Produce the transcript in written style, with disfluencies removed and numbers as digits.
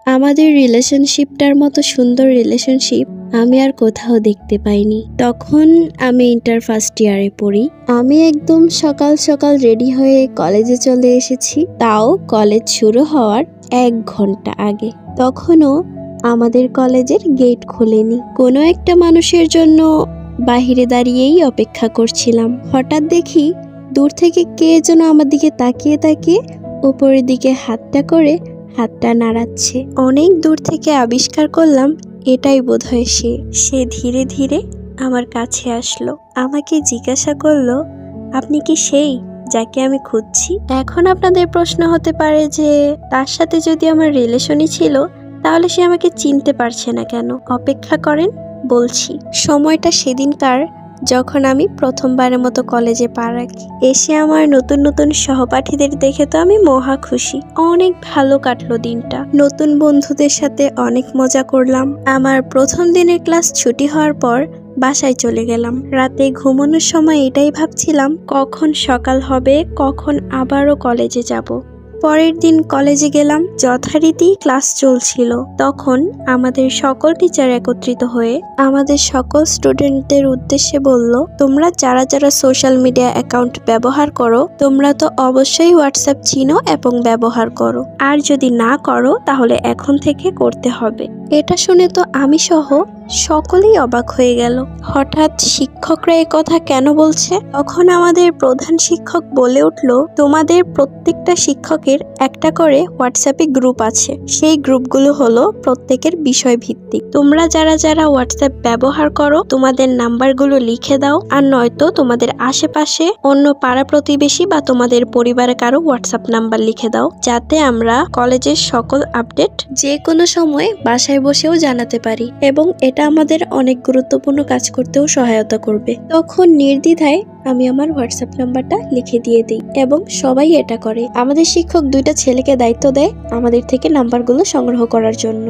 আমাদের রিলেশনশিপটার মতো সুন্দর রিলেশনশিপ আমি আর কোথাও দেখতে পাইনি। তখন আমি ইন্টার ফার্স্ট ইয়ারে পড়ি। আমি একদম সকাল সকাল রেডি হয়ে কলেজে চলে এসেছি, তাও কলেজ শুরু হওয়ার 1 ঘন্টা আগে। তখনও আমাদের কলেজের গেট খোলেনি। কোনো একটা মানুষের জন্য বাহিরে দাঁড়িয়েই অপেক্ষা করছিলাম। হঠাৎ দেখি দূর থেকে কে যেন আমার দিকে তাকিয়ে তাকিয়ে উপরের দিকে হাতটা নাড়াচ্ছে। অনেক দূর থেকে আবিষ্কার করলাম এটাই বোধহয় সে ধীরে ধীরে আমার কাছে আসলো, আমাকে জিজ্ঞাসা করলো, আপনি কি সেই যাকে আমি খুঁজছি? এখন আপনাদের প্রশ্ন হতে পারে যে তার সাথে যদি আমার রিলেশনই ছিল তাহলে সে আমাকে চিনতে পারছে না কেন? অপেক্ষা করেন, বলছি। সময়টা সেদিনকার যখন আমি প্রথমবারের মতো কলেজে পা রাখি। এসে আমার নতুন নতুন সহপাঠীদের দেখে তো আমি মহা খুশি। অনেক ভালো কাটলো দিনটা। নতুন বন্ধুদের সাথে অনেক মজা করলাম। আমার প্রথম দিনের ক্লাস ছুটি হওয়ার পর বাসায় চলে গেলাম। রাতে ঘুমানোর সময় এটাই ভাবছিলাম, কখন সকাল হবে, কখন আবারও কলেজে যাব। পরের দিন কলেজে গেলাম। যথারীতি ক্লাস চলছিল। তখন আমাদের সকল টিচার একত্রিত হয়ে আমাদের সকল স্টুডেন্টদের উদ্দেশ্যে বলল, তোমরা যারা যারা সোশ্যাল মিডিয়া অ্যাকাউন্ট ব্যবহার করো, তোমরা তো অবশ্যই হোয়াটসঅ্যাপ চিনো এবং ব্যবহার করো, আর যদি না করো তাহলে এখন থেকে করতে হবে। এটা শুনে তো আমি সহ সকলেই অবাক হয়ে গেল। হঠাৎ শিক্ষকরা এ কথা কেন বলছে? তখন আমাদের প্রধান শিক্ষক বলে উঠল, তোমাদের প্রত্যেকটা শিক্ষকের একটা করে হোয়াটসঅ্যাপে গ্রুপ আছে। সেই গ্রুপগুলো হলো প্রত্যেকের বিষয় ভিত্তিক। তোমরা যারা যারা হোয়াটসঅ্যাপ ব্যবহার করো, তোমাদের নাম্বারগুলো লিখে দাও, আর নয়তো তোমাদের আশেপাশে অন্য পাড়া প্রতিবেশী বা তোমাদের পরিবারে কারো হোয়াটসঅ্যাপ নাম্বার লিখে দাও, যাতে আমরা কলেজের সকল আপডেট যে কোনো সময় বাসায় বসেও জানাতে পারি, এবং এটা আমাদের অনেক গুরুত্বপূর্ণ কাজ করতেও সহায়তা করবে। তখন নির্দ্বিধায় আমি আমার হোয়াটসঅ্যাপ নাম্বারটা লিখে দিয়ে দিই এবং সবাই এটা করে। আমাদের শিক্ষক 2টা ছেলেকে দায়িত্ব দেয় আমাদের থেকে নাম্বারগুলো সংগ্রহ করার জন্য।